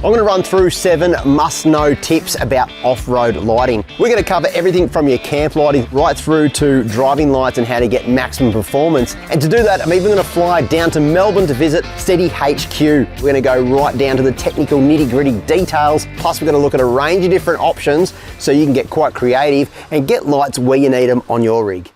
I'm going to run through 7 must-know tips about off-road lighting. We're going to cover everything from your camp lighting right through to driving lights and how to get maximum performance. And to do that, I'm even going to fly down to Melbourne to visit STEDI HQ. We're going to go right down to the technical nitty-gritty details. Plus, we're going to look at a range of different options so you can get quite creative and get lights where you need them on your rig.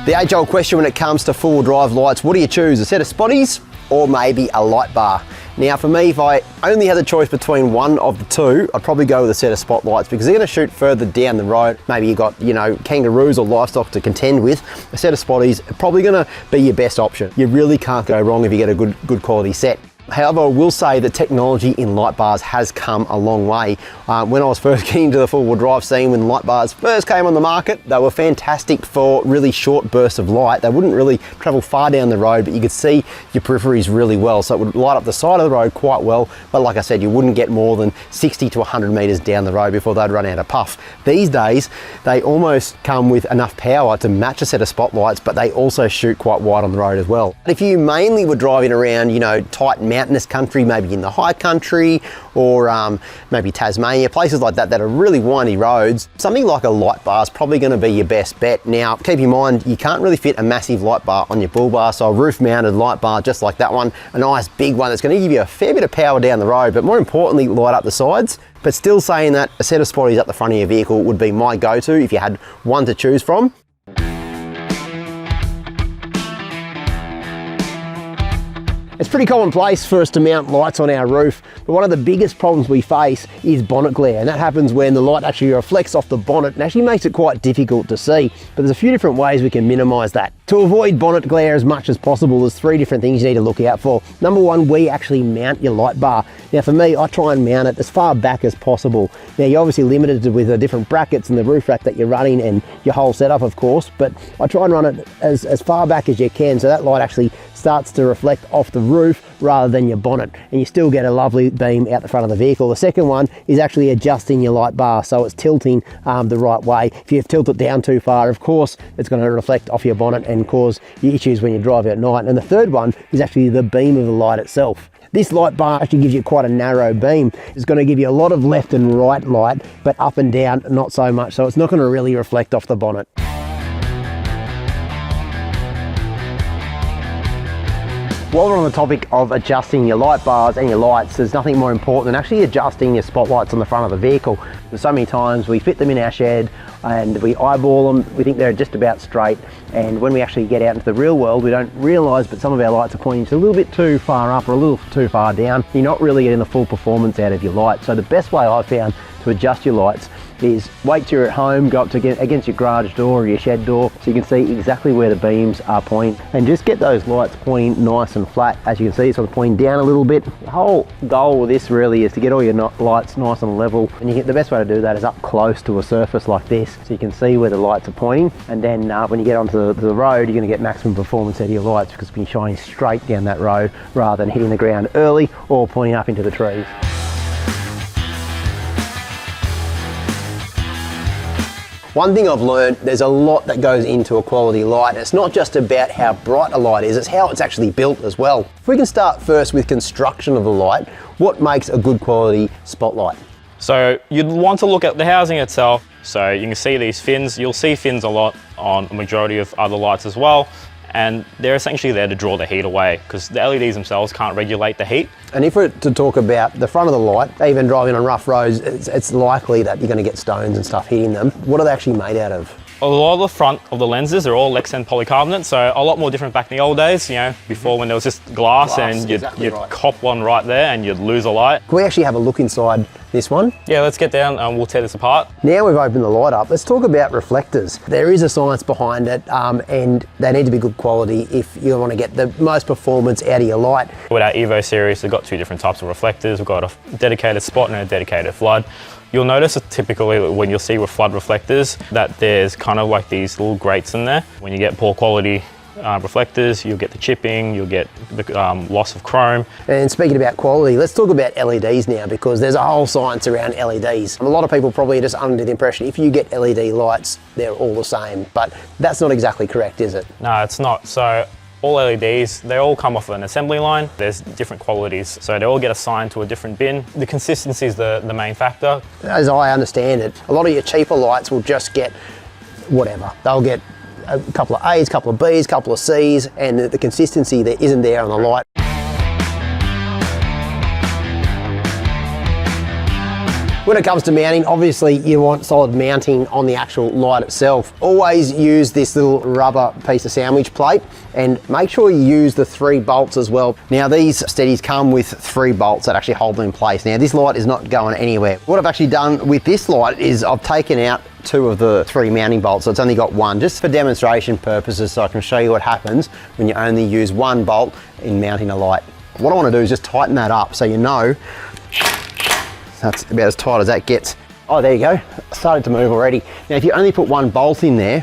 The age-old question when it comes to four-wheel drive lights, what do you choose? A set of spotties or maybe a light bar? Now for me, if I only had the choice between one of the two, I'd probably go with a set of spotlights because they're going to shoot further down the road. Maybe you got, kangaroos or livestock to contend with. A set of spotties are probably going to be your best option. You really can't go wrong if you get a good quality set. However, I will say that technology in light bars has come a long way. When I was first getting into the four-wheel drive scene, when light bars first came on the market, they were fantastic for really short bursts of light. They wouldn't really travel far down the road, but you could see your peripheries really well. So it would light up the side of the road quite well. But like I said, you wouldn't get more than 60 to 100 meters down the road before they'd run out of puff. These days, they almost come with enough power to match a set of spotlights, but they also shoot quite wide on the road as well. If you mainly were driving around, tight mountainous country, maybe in the high country or maybe Tasmania, places like that that are really windy roads, something like a light bar is probably going to be your best bet. Now keep in mind, you can't really fit a massive light bar on your bull bar, so a roof mounted light bar just like that one, a nice big one that's going to give you a fair bit of power down the road, but more importantly light up the sides. But still saying that, a set of spotties up the front of your vehicle would be my go-to if you had one to choose from. It's pretty commonplace for us to mount lights on our roof, but one of the biggest problems we face is bonnet glare, and that happens when the light actually reflects off the bonnet and actually makes it quite difficult to see. But there's a few different ways we can minimise that. To avoid bonnet glare as much as possible, there's 3 different things you need to look out for. Number 1, where you actually mount your light bar. Now for me, I try and mount it as far back as possible. Now you're obviously limited with the different brackets and the roof rack that you're running and your whole setup of course, but I try and run it as far back as you can so that light actually starts to reflect off the roof rather than your bonnet, and you still get a lovely beam out the front of the vehicle. The second one is actually adjusting your light bar so it's tilting the right way. If you tilt it down too far, of course it's going to reflect off your bonnet and cause you issues when you drive at night. And the third one is actually the beam of the light itself. This light bar actually gives you quite a narrow beam. It's going to give you a lot of left and right light, but up and down not so much, so it's not going to really reflect off the bonnet. While we're on the topic of adjusting your light bars and your lights, there's nothing more important than actually adjusting your spotlights on the front of the vehicle. There's so many times we fit them in our shed and we eyeball them, we think they're just about straight, and when we actually get out into the real world we don't realise but some of our lights are pointing just a little bit too far up or a little too far down. You're not really getting the full performance out of your light. So the best way I've found to adjust your lights is wait till you're at home, go up to against your garage door or your shed door so you can see exactly where the beams are pointing, and just get those lights pointing nice and flat. As you can see, it's sort of pointing down a little bit. The whole goal with this really is to get all your lights nice and level, and the best way to do that is up close to a surface like this so you can see where the lights are pointing, and then when you get onto the road you're going to get maximum performance out of your lights because you're shining straight down that road rather than hitting the ground early or pointing up into the trees. One thing I've learned, there's a lot that goes into a quality light. It's not just about how bright a light is, it's how it's actually built as well. If we can start first with construction of the light, what makes a good quality spotlight? So you'd want to look at the housing itself. So you can see these fins. You'll see fins a lot on a majority of other lights as well. And they're essentially there to draw the heat away because the LEDs themselves can't regulate the heat. And if we're to talk about the front of the light, even driving on rough roads, it's likely that you're going to get stones and stuff hitting them. What are they actually made out of? A lot of the front of the lenses are all Lexan polycarbonate, so a lot more different back in the old days, before when there was just glass and you'd cop one right there and you'd lose a light. Can we actually have a look inside this one? Yeah, let's get down and we'll tear this apart. Now we've opened the light up, let's talk about reflectors. There is a science behind it and they need to be good quality if you want to get the most performance out of your light. With our Evo series, we've got 2 different types of reflectors. We've got a dedicated spot and a dedicated flood. You'll notice that typically when you'll see with flood reflectors that there's kind of like these little grates in there. When you get poor quality reflectors, you'll get the chipping, you'll get the loss of chrome. And speaking about quality, let's talk about LEDs now because there's a whole science around LEDs. A lot of people probably are just under the impression if you get LED lights, they're all the same, but that's not exactly correct, is it? No, it's not. So All LEDs, they all come off an assembly line. There's different qualities, so they all get assigned to a different bin. The consistency is the main factor. As I understand it, a lot of your cheaper lights will just get whatever. They'll get a couple of A's, couple of B's, couple of C's, and the consistency that isn't there on the light. When it comes to mounting, obviously you want solid mounting on the actual light itself. Always use this little rubber piece of sandwich plate, and make sure you use the 3 bolts as well. Now these STEDIs come with 3 bolts that actually hold them in place. Now this light is not going anywhere. What I've actually done with this light is I've taken out 2 of the 3 mounting bolts, so it's only got 1, just for demonstration purposes, so I can show you what happens when you only use 1 bolt in mounting a light. What I want to do is just tighten that up so you know that's about as tight as that gets. Oh, there you go, started to move already. Now if you only put 1 bolt in there,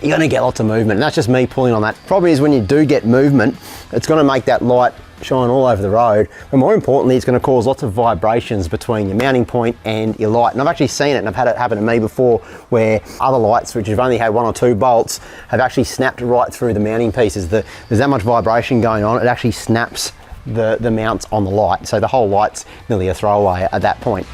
you're going to get lots of movement, and that's just me pulling on that. Problem is when you do get movement, it's going to make that light shine all over the road, but more importantly it's going to cause lots of vibrations between your mounting point and your light. And I've actually seen it, and I've had it happen to me before, where other lights which have only had 1 or 2 bolts have actually snapped right through the mounting pieces. There's that much vibration going on, it actually snaps the mounts on the light, so the whole light's nearly a throwaway at that point.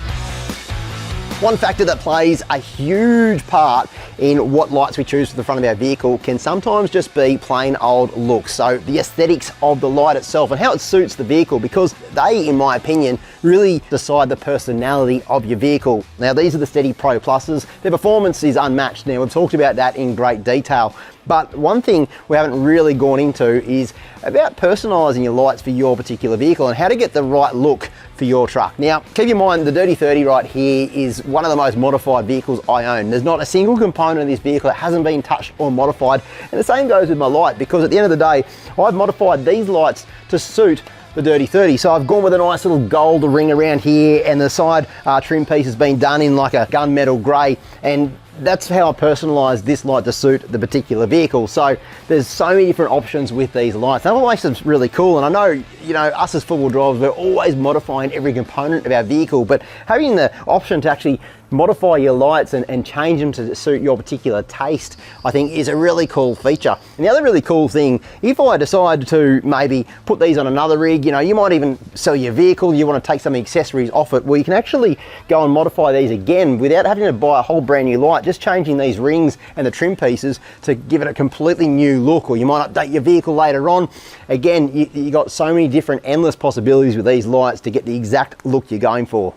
One factor that plays a huge part in what lights we choose for the front of our vehicle can sometimes just be plain old looks. So the aesthetics of the light itself and how it suits the vehicle, because they, in my opinion, really decide the personality of your vehicle. Now these are the STEDI Pro Pluses. Their performance is unmatched. Now we've talked about that in great detail. But one thing we haven't really gone into is about personalising your lights for your particular vehicle and how to get the right look for your truck. Now, keep in mind the Dirty 30 right here is one of the most modified vehicles I own. There's not a single component of this vehicle that hasn't been touched or modified. And the same goes with my light, because at the end of the day, I've modified these lights to suit the Dirty 30. So I've gone with a nice little gold ring around here, and the side trim piece has been done in like a gunmetal grey, and that's how I personalised this light to suit the particular vehicle. So there's so many different options with these lights. That makes them really cool. And I know, you know, us as four-wheel drivers, we're always modifying every component of our vehicle, but having the option to actually modify your lights and change them to suit your particular taste, I think is a really cool feature. And the other really cool thing, if I decide to maybe put these on another rig, you know, you might even sell your vehicle, you want to take some accessories off it, well, you can actually go and modify these again without having to buy a whole brand new light, just changing these rings and the trim pieces to give it a completely new look. Or you might update your vehicle later on. Again, you got so many different endless possibilities with these lights to get the exact look you're going for.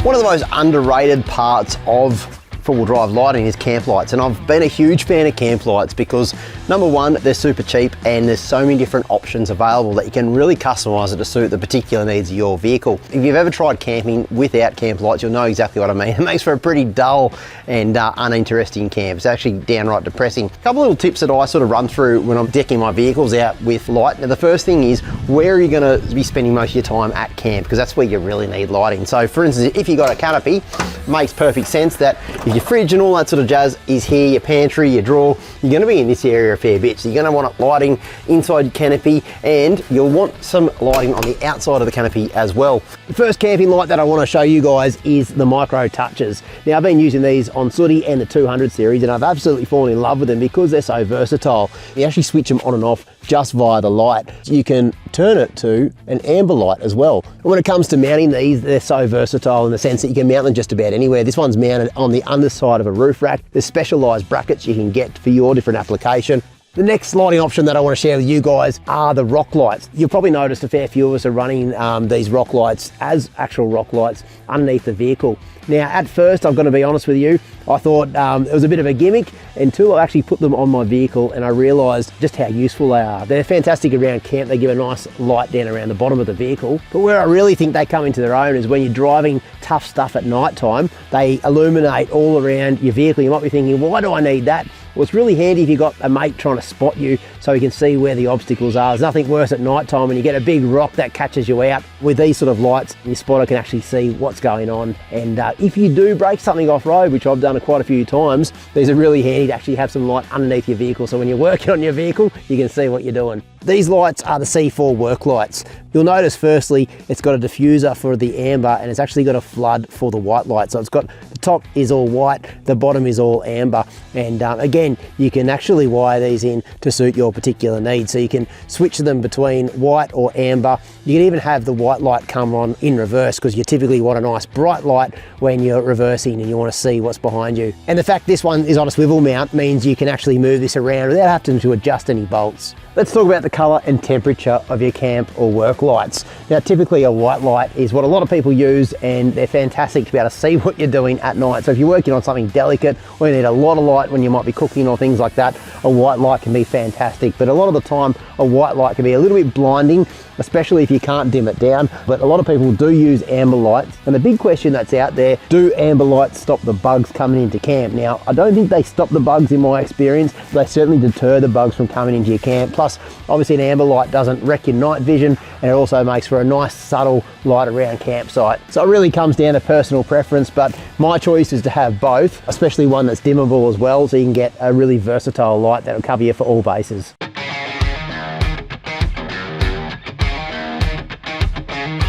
One of the most underrated parts of four-wheel drive lighting is camp lights, and I've been a huge fan of camp lights because number one, they're super cheap and there's so many different options available that you can really customise it to suit the particular needs of your vehicle. If you've ever tried camping without camp lights, you'll know exactly what I mean. It makes for a pretty dull and uninteresting camp. It's actually downright depressing. A couple of little tips that I sort of run through when I'm decking my vehicles out with light. Now the first thing is, where are you going to be spending most of your time at camp? Because that's where you really need lighting. So for instance, if you've got a canopy, it makes perfect sense that if your fridge and all that sort of jazz is here, your pantry, your drawer, you're going to be in this area a fair bit. So you're going to want lighting inside your canopy, and you'll want some lighting on the outside of the canopy as well. The first camping light that I want to show you guys is the Micro Touches. Now I've been using these on STEDI and the 200 series, and I've absolutely fallen in love with them because they're so versatile. You actually switch them on and off just via the light. You can turn it to an amber light as well. And when it comes to mounting these, they're so versatile in the sense that you can mount them just about anywhere. This one's mounted on the underside of a roof rack. There's specialised brackets you can get for your different application. The next lighting option that I want to share with you guys are the rock lights. You'll probably noticed a fair few of us are running these rock lights as actual rock lights underneath the vehicle. Now, at first, I'm going to be honest with you, I thought it was a bit of a gimmick until I actually put them on my vehicle and I realised just how useful they are. They're fantastic around camp. They give a nice light down around the bottom of the vehicle. But where I really think they come into their own is when you're driving tough stuff at night time. They illuminate all around your vehicle. You might be thinking, why do I need that? Well, it's really handy if you've got a mate trying to spot you so he can see where the obstacles are. There's nothing worse at night time when you get a big rock that catches you out. With these sort of lights, your spotter can actually see what's going on. And if you do break something off-road, which I've done quite a few times, these are really handy to actually have some light underneath your vehicle. So when you're working on your vehicle, you can see what you're doing. These lights are the C4 work lights. You'll notice firstly, it's got a diffuser for the amber and it's actually got a flood for the white light. So it's got, the top is all white, the bottom is all amber. And again, you can actually wire these in to suit your particular needs. So you can switch them between white or amber. You can even have the white light come on in reverse because you typically want a nice bright light when you're reversing and you want to see what's behind you. And the fact this one is on a swivel mount means you can actually move this around without having to adjust any bolts. Let's talk about the colour and temperature of your camp or work lights. Now typically a white light is what a lot of people use and they're fantastic to be able to see what you're doing at night. So if you're working on something delicate or you need a lot of light when you might be cooking or things like that, a white light can be fantastic. But a lot of the time a white light can be a little bit blinding, especially if you can't dim it down. But a lot of people do use amber lights. And the big question that's out there, do amber lights stop the bugs coming into camp? Now, I don't think they stop the bugs in my experience. They certainly deter the bugs from coming into your camp. Plus, obviously an amber light doesn't wreck your night vision and it also makes for a nice subtle light around campsite. So it really comes down to personal preference, but my choice is to have both, especially one that's dimmable as well, so you can get a really versatile light that'll cover you for all bases.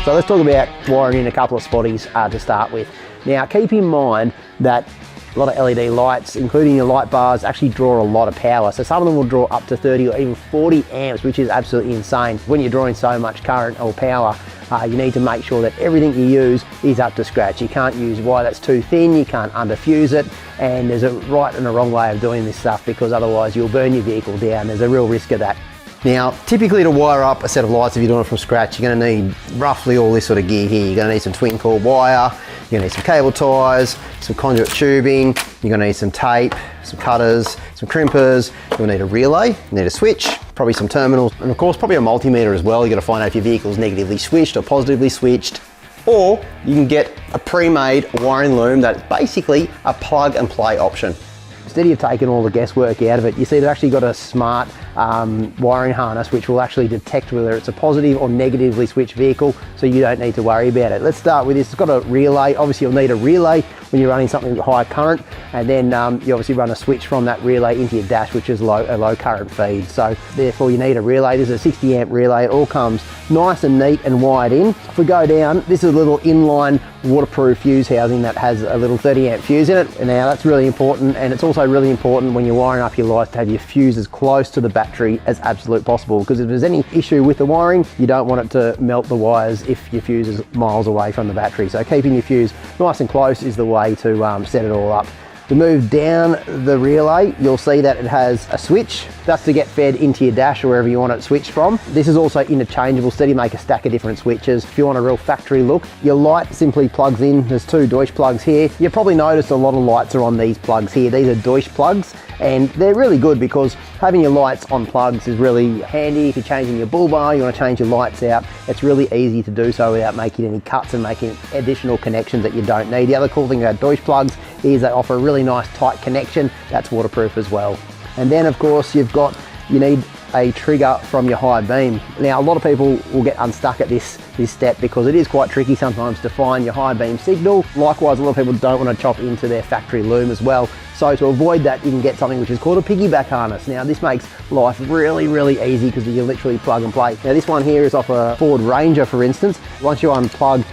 So let's talk about wiring in a couple of spotties to start with. Now keep in mind that a lot of LED lights, including your light bars, actually draw a lot of power. So some of them will draw up to 30 or even 40 amps, which is absolutely insane. When you're drawing so much current or power, you need to make sure that everything you use is up to scratch. You can't use wire that's too thin, you can't underfuse it, and there's a right and a wrong way of doing this stuff because otherwise you'll burn your vehicle down. There's a real risk of that. Now, typically to wire up a set of lights, if you're doing it from scratch, you're gonna need roughly all this sort of gear here. You're gonna need some twin cord wire, you're gonna need some cable ties, some conduit tubing, you're gonna need some tape, some cutters, some crimpers, you'll need a relay, you need a switch, probably some terminals, and of course probably a multimeter as well. You gotta find out if your vehicle's negatively switched or positively switched. Or you can get a pre-made wiring loom that's basically a plug and play option. Instead of taking all the guesswork out of it, you see they've actually got a smart wiring harness which will actually detect whether it's a positive or negatively switched vehicle, so you don't need to worry about it. Let's start with this. It's got a relay. Obviously you'll need a relay when you're running something with high current, and then you obviously run a switch from that relay into your dash, which is a low current feed. So therefore you need a relay. This is a 60 amp relay. It all comes nice and neat and wired in. If we go down, this is a little inline waterproof fuse housing that has a little 30 amp fuse in it. And now that's really important, and it's also really important when you're wiring up your lights to have your fuse as close to the battery as absolute possible, because if there's any issue with the wiring, you don't want it to melt the wires if your fuse is miles away from the battery. So keeping your fuse nice and close is the way to set it all up. To move down the relay, you'll see that it has a switch. That's to get fed into your dash or wherever you want it switched from. This is also interchangeable. STEDI make a stack of different switches. If you want a real factory look, your light simply plugs in. There's two Deutsch plugs here. You probably noticed a lot of lights are on these plugs here. These are Deutsch plugs, and they're really good because having your lights on plugs is really handy. If you're changing your bull bar, you want to change your lights out, it's really easy to do so without making any cuts and making additional connections that you don't need. The other cool thing about Deutsch plugs is they offer a really nice tight connection that's waterproof as well. And then of course you need a trigger from your high beam. Now a lot of people will get unstuck at this step because it is quite tricky sometimes to find your high beam signal. Likewise, a lot of people don't want to chop into their factory loom as well. So to avoid that, you can get something which is called a piggyback harness. Now this makes life really, really easy because you literally plug and play. Now this one here is off a Ford Ranger, for instance. Once you unplug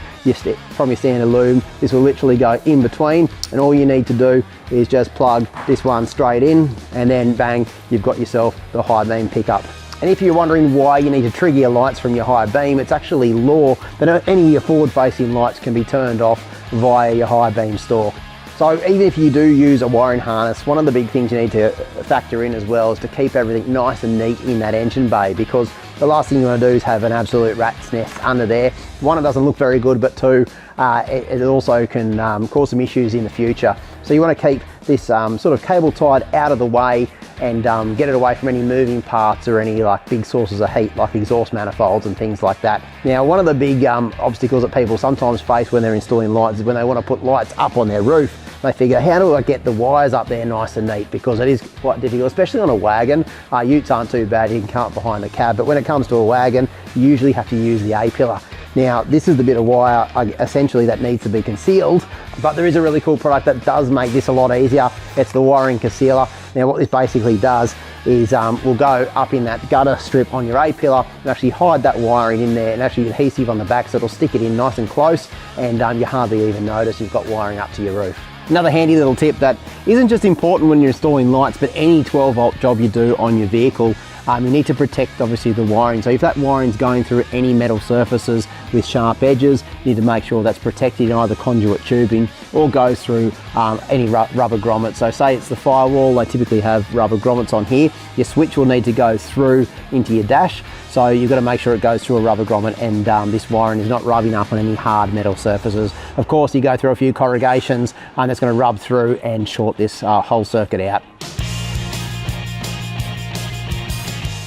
from your standard loom, this will literally go in between, and all you need to do is just plug this one straight in, and then bang, you've got yourself the high beam pickup. And if you're wondering why you need to trigger your lights from your high beam, it's actually law that any of your forward facing lights can be turned off via your high beam stalk. So even if you do use a wiring harness, one of the big things you need to factor in as well is to keep everything nice and neat in that engine bay, because the last thing you want to do is have an absolute rat's nest under there. One, it doesn't look very good, but two, it also can cause some issues in the future. So you want to keep this sort of cable tied out of the way and get it away from any moving parts or any like big sources of heat like exhaust manifolds and things like that. Now one of the big obstacles that people sometimes face when they're installing lights is when they want to put lights up on their roof. They figure, how do I get the wires up there nice and neat? Because it is quite difficult, especially on a wagon. Utes aren't too bad, you can come up behind the cab, but when it comes to a wagon, you usually have to use the A-pillar. Now, this is the bit of wire essentially that needs to be concealed, but there is a really cool product that does make this a lot easier. It's the wiring concealer. Now, what this basically does is we'll go up in that gutter strip on your A-pillar and actually hide that wiring in there, and actually adhesive on the back, so it'll stick it in nice and close, and you hardly even notice you've got wiring up to your roof. Another handy little tip that isn't just important when you're installing lights, but any 12-volt job you do on your vehicle, you need to protect obviously the wiring. So if that wiring's going through any metal surfaces with sharp edges, you need to make sure that's protected in either conduit tubing or goes through any rubber grommets. So say it's the firewall, they typically have rubber grommets on here. Your switch will need to go through into your dash. So you've got to make sure it goes through a rubber grommet, and this wiring is not rubbing up on any hard metal surfaces. Of course, you go through a few corrugations and that's going to rub through and short this whole circuit out.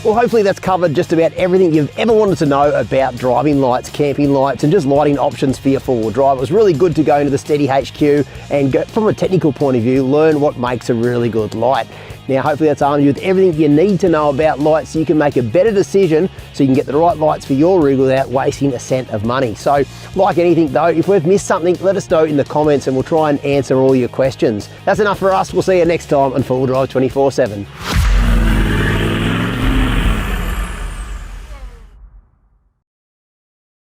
Well, hopefully that's covered just about everything you've ever wanted to know about driving lights, camping lights, and just lighting options for your four-wheel drive. It was really good to go into the STEDI HQ and go, from a technical point of view, learn what makes a really good light. Now, hopefully that's armed you with everything you need to know about lights so you can make a better decision, so you can get the right lights for your rig without wasting a cent of money. So, like anything though, if we've missed something, let us know in the comments and we'll try and answer all your questions. That's enough for us. We'll see you next time on Four Wheel Drive 24/7.